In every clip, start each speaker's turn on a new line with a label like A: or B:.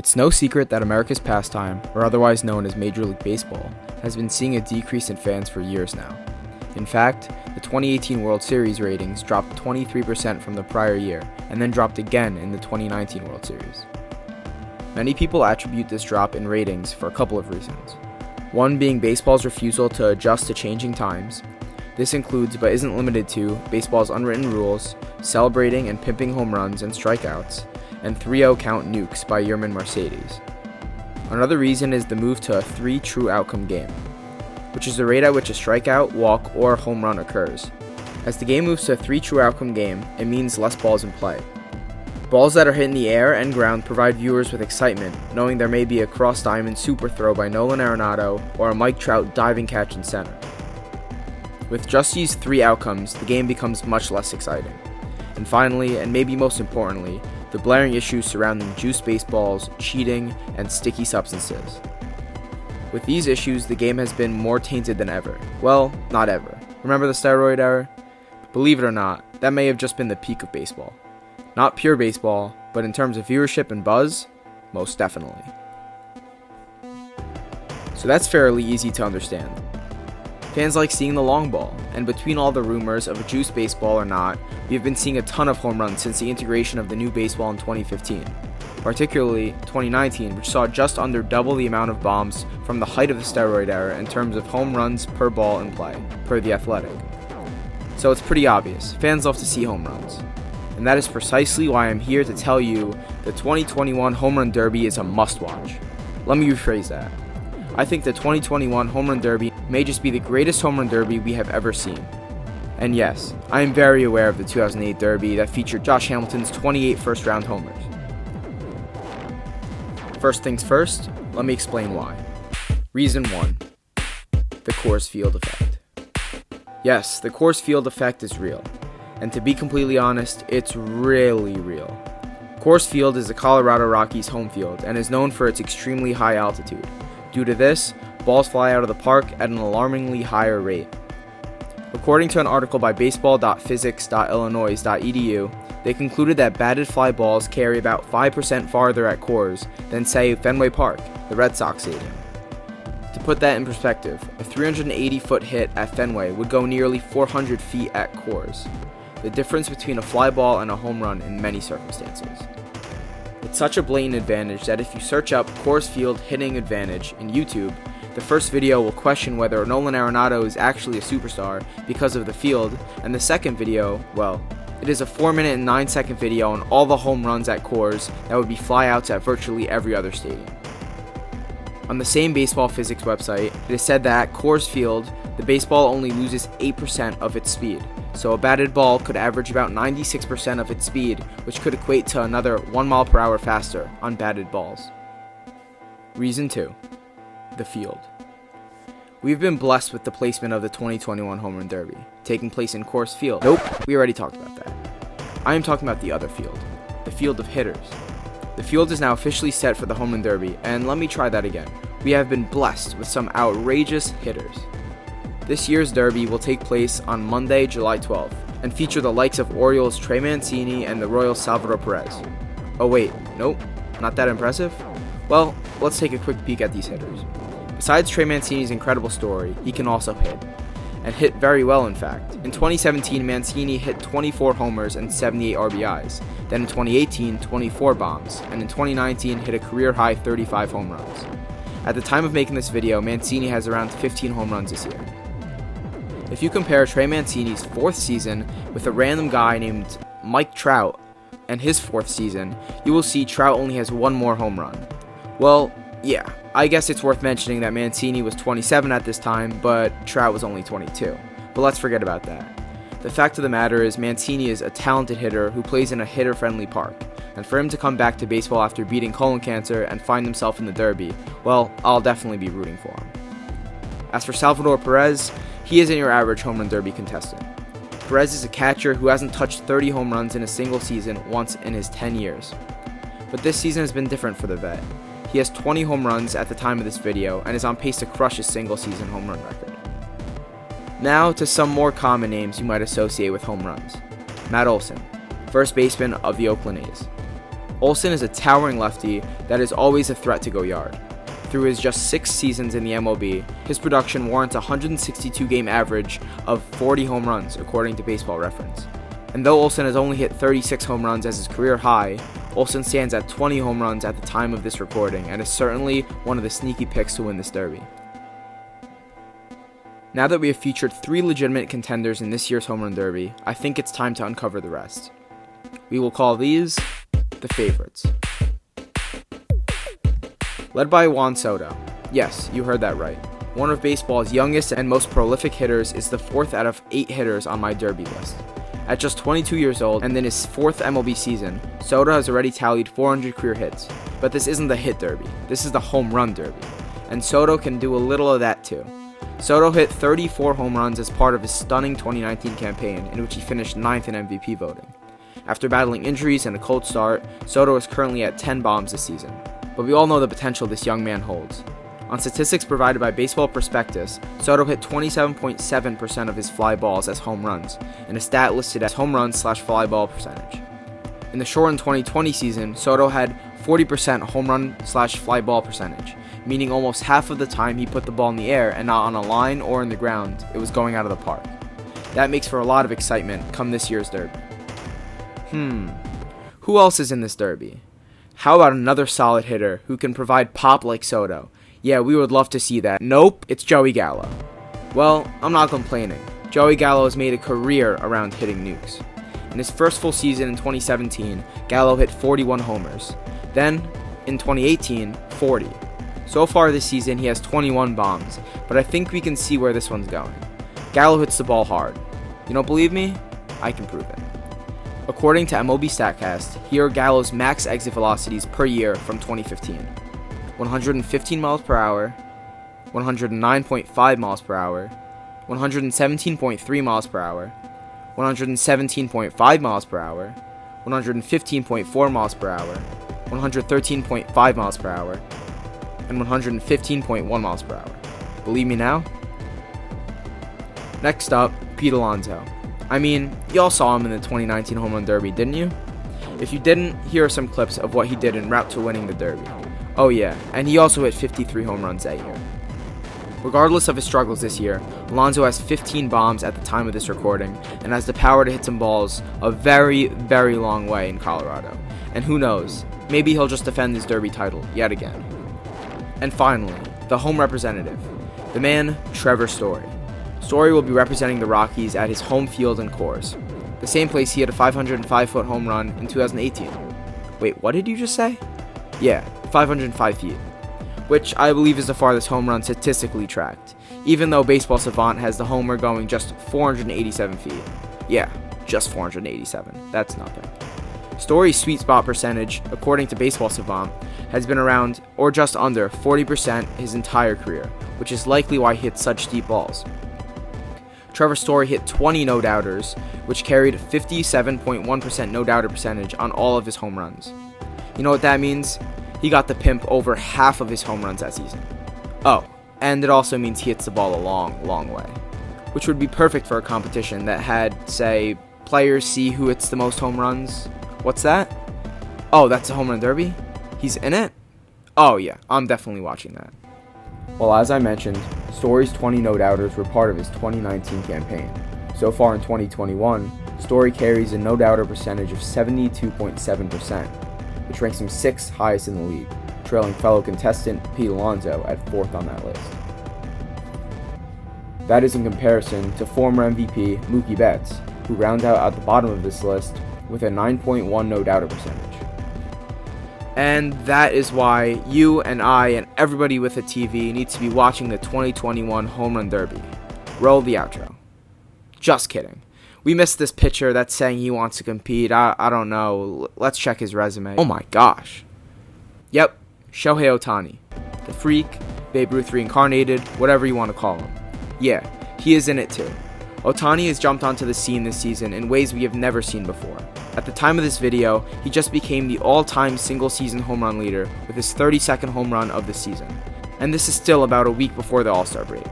A: It's no secret that America's pastime, or otherwise known as Major League Baseball, has been seeing a decrease in fans for years now. In fact, the 2018 World Series ratings dropped 23% from the prior year, and then dropped again in the 2019 World Series. Many people attribute this drop in ratings for a couple of reasons. One being baseball's refusal to adjust to changing times. This includes, but isn't limited to, baseball's unwritten rules, celebrating and pimping home runs and strikeouts, and 3-0 count nukes by Yerman Mercedes. Another reason is the move to a 3 true outcome game, which is the rate at which a strikeout, walk, or home run occurs. As the game moves to a 3 true outcome game, it means less balls in play. Balls that are hit in the air and ground provide viewers with excitement, knowing there may be a cross-diamond super throw by Nolan Arenado or a Mike Trout diving catch in center. With just these 3 outcomes, the game becomes much less exciting. And finally, and maybe most importantly, the blaring issues surrounding juice baseballs, cheating, and sticky substances. With these issues, the game has been more tainted than ever. Well, not ever. Remember the steroid era? Believe it or not, that may have just been the peak of baseball. Not pure baseball, but in terms of viewership and buzz, most definitely. So that's fairly easy to understand. Fans like seeing the long ball, and between all the rumors of a juice baseball or not, we have been seeing a ton of home runs since the integration of the new baseball in 2015. Particularly 2019, which saw just under double the amount of bombs from the height of the steroid era in terms of home runs per ball in play, per The Athletic. So it's pretty obvious, fans love to see home runs. And that is precisely why I'm here to tell you the 2021 Home Run Derby is a must-watch. Let me rephrase that. I think the 2021 Home Run Derby may just be the greatest home run derby we have ever seen. And yes, I am very aware of the 2008 Derby that featured Josh Hamilton's 28 first-round homers. First things first, let me explain why. Reason 1. The Coors Field effect. Yes, the Coors Field effect is real. And to be completely honest, it's really real. Coors Field is the Colorado Rockies' home field and is known for its extremely high altitude. Due to this, balls fly out of the park at an alarmingly higher rate. According to an article by baseball.physics.illinois.edu, they concluded that batted fly balls carry about 5% farther at Coors than, say, Fenway Park, the Red Sox stadium. To put that in perspective, a 380-foot hit at Fenway would go nearly 400 feet at Coors, the difference between a fly ball and a home run in many circumstances. It's such a blatant advantage that if you search up Coors Field hitting advantage in YouTube, the first video will question whether Nolan Arenado is actually a superstar because of the field, and the second video, well, it is a 4-minute and 9-second video on all the home runs at Coors that would be flyouts at virtually every other stadium. On the same baseball physics website, it is said that at Coors Field, the baseball only loses 8% of its speed, so a batted ball could average about 96% of its speed, which could equate to another 1 mile per hour faster on batted balls. Reason 2. The field. We've been blessed with the placement of the 2021 Home Run Derby, taking place in Coors Field. Nope, we already talked about that. I am talking about the other field, the field of hitters. The field is now officially set for the Home Run Derby, and let me try that again. We have been blessed with some outrageous hitters. This year's Derby will take place on Monday, July 12th, and feature the likes of Orioles' Trey Mancini and the Royals' Salvador Perez. Oh wait, nope, not that impressive? Well, let's take a quick peek at these hitters. Besides Trey Mancini's incredible story, he can also hit. And hit very well, in fact. In 2017, Mancini hit 24 homers and 78 RBIs. Then in 2018, 24 bombs. And in 2019, hit a career-high 35 home runs. At the time of making this video, Mancini has around 15 home runs this year. If you compare Trey Mancini's 4th season with a random guy named Mike Trout and his 4th season, you will see Trout only has 1 more home run. Well, yeah, I guess it's worth mentioning that Mancini was 27 at this time, but Trout was only 22. But let's forget about that. The fact of the matter is Mancini is a talented hitter who plays in a hitter-friendly park, and for him to come back to baseball after beating colon cancer and find himself in the Derby, well, I'll definitely be rooting for him. As for Salvador Perez, he isn't your average home run derby contestant. Perez is a catcher who hasn't touched 30 home runs in a single season once in his 10 years. But this season has been different for the vet. He has 20 home runs at the time of this video and is on pace to crush his single season home run record. Now to some more common names you might associate with home runs. Matt Olson, first baseman of the Oakland A's. Olsen is a towering lefty that is always a threat to go yard. Through his just 6 seasons in the MLB, his production warrants a 162-game average of 40 home runs, according to Baseball Reference. And though Olsen has only hit 36 home runs as his career high, Olsen stands at 20 home runs at the time of this recording and is certainly one of the sneaky picks to win this derby. Now that we have featured 3 legitimate contenders in this year's home run derby, I think it's time to uncover the rest. We will call these the favorites. Led by Juan Soto. Yes, you heard that right. One of baseball's youngest and most prolific hitters is the 4th out of 8 hitters on my derby list. At just 22 years old and in his 4th MLB season, Soto has already tallied 400 career hits. But this isn't the hit derby, this is the home run derby. And Soto can do a little of that too. Soto hit 34 home runs as part of his stunning 2019 campaign, in which he finished 9th in MVP voting. After battling injuries and a cold start, Soto is currently at 10 bombs this season. But we all know the potential this young man holds. On statistics provided by Baseball Prospectus, Soto hit 27.7% of his fly balls as home runs, and a stat listed as home run/fly ball percentage. In the shortened 2020 season, Soto had 40% home run/fly ball percentage, meaning almost half of the time he put the ball in the air and not on a line or in the ground, it was going out of the park. That makes for a lot of excitement come this year's derby. Who else is in this derby? How about another solid hitter who can provide pop like Soto? Yeah, we would love to see that. Nope, it's Joey Gallo. Well, I'm not complaining. Joey Gallo has made a career around hitting nukes. In his first full season in 2017, Gallo hit 41 homers. Then, in 2018, 40. So far this season, he has 21 bombs, but I think we can see where this one's going. Gallo hits the ball hard. You don't believe me? I can prove it. According to MLB StatCast, here are Gallo's max exit velocities per year from 2015. 115 miles per hour, 109.5 miles per hour, 117.3 miles per hour, 117.5 miles per hour, 115.4 miles per hour, 113.5 miles per hour, and 115.1 miles per hour. Believe me now? Next up, Pete Alonso. I mean, y'all saw him in the 2019 Home Run Derby, didn't you? If you didn't, here are some clips of what he did en route to winning the Derby. Oh yeah, and he also hit 53 home runs that year. Regardless of his struggles this year, Alonso has 15 bombs at the time of this recording and has the power to hit some balls a very, very long way in Colorado. And who knows, maybe he'll just defend his Derby title yet again. And finally, the home representative, the man Trevor Story. Story will be representing the Rockies at his home field in Coors, the same place he had a 505-foot home run in 2018. Wait, what did you just say? Yeah, 505 feet, which I believe is the farthest home run statistically tracked, even though Baseball Savant has the homer going just 487 feet. Yeah, just 487. That's nothing. Story's sweet spot percentage, according to Baseball Savant, has been around or just under 40% his entire career, which is likely why he hits such deep balls. Trevor Story hit 20 no-doubters, which carried 57.1% no-doubter percentage on all of his home runs. You know what that means? He got the pimp over half of his home runs that season. Oh, and it also means he hits the ball a long, long way, which would be perfect for a competition that had, say, players see who hits the most home runs. What's that? Oh, that's a home run derby? He's in it? Oh yeah, I'm definitely watching that. Well, as I mentioned, Story's 20 no-doubters were part of his 2019 campaign. So far in 2021, Story carries a no-doubter percentage of 72.7%, which ranks him 6th highest in the league, trailing fellow contestant Pete Alonso at 4th on that list. That is in comparison to former MVP Mookie Betts, who rounds out at the bottom of this list with a 9.1 no-doubter percentage. And that is why you and I and everybody with a TV needs to be watching the 2021 Home Run Derby. Roll the outro. Just kidding. We missed this pitcher that's saying he wants to compete. I don't know. Let's check his resume. Oh my gosh. Yep, Shohei Ohtani. The freak, Babe Ruth reincarnated, whatever you want to call him. Yeah, he is in it too. Ohtani has jumped onto the scene this season in ways we have never seen before. At the time of this video, he just became the all-time single-season home run leader with his 32nd home run of the season. And this is still about a week before the All-Star break.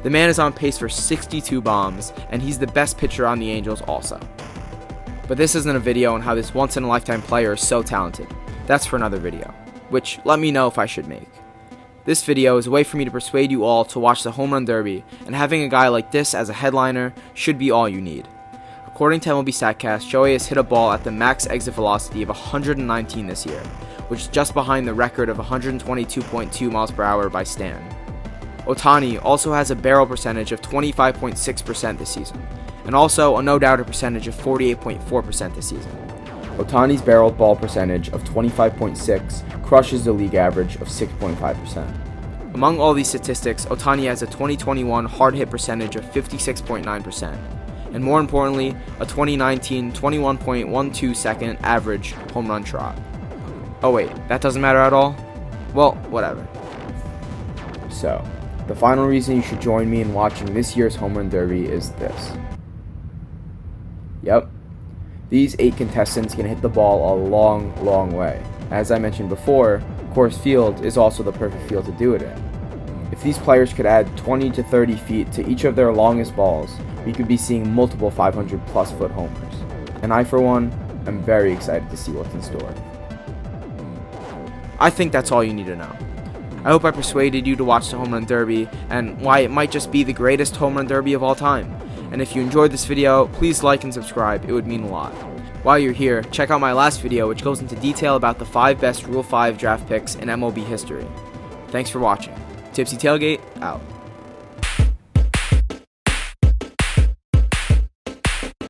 A: The man is on pace for 62 bombs, and he's the best pitcher on the Angels also. But this isn't a video on how this once-in-a-lifetime player is so talented. That's for another video, which let me know if I should make. This video is a way for me to persuade you all to watch the Home Run Derby, and having a guy like this as a headliner should be all you need. According to MLB StatCast, Shohei has hit a ball at the max exit velocity of 119 this year, which is just behind the record of 122.2 miles per hour by Stan. Ohtani also has a barrel percentage of 25.6% this season, and also a no-doubter percentage of 48.4% this season. Ohtani's barreled ball percentage of 25.6 crushes the league average of 6.5%. Among all these statistics, Ohtani has a 2021 hard hit percentage of 56.9%, and more importantly, a 2019 21.12 second average home run trot. Oh wait, that doesn't matter at all? Well, whatever. So, the final reason you should join me in watching this year's Home Run Derby is this. Yep. These 8 contestants can hit the ball a long, long way. As I mentioned before, Coors Field is also the perfect field to do it in. If these players could add 20 to 30 feet to each of their longest balls, we could be seeing multiple 500-plus foot homers. And I, for one, am very excited to see what's in store. I think that's all you need to know. I hope I persuaded you to watch the Home Run Derby and why it might just be the greatest Home Run Derby of all time. And if you enjoyed this video, please like and subscribe, it would mean a lot. While you're here, check out my last video which goes into detail about the 5 best Rule 5 draft picks in MLB history. Thanks for watching. Tipsy Tailgate, out.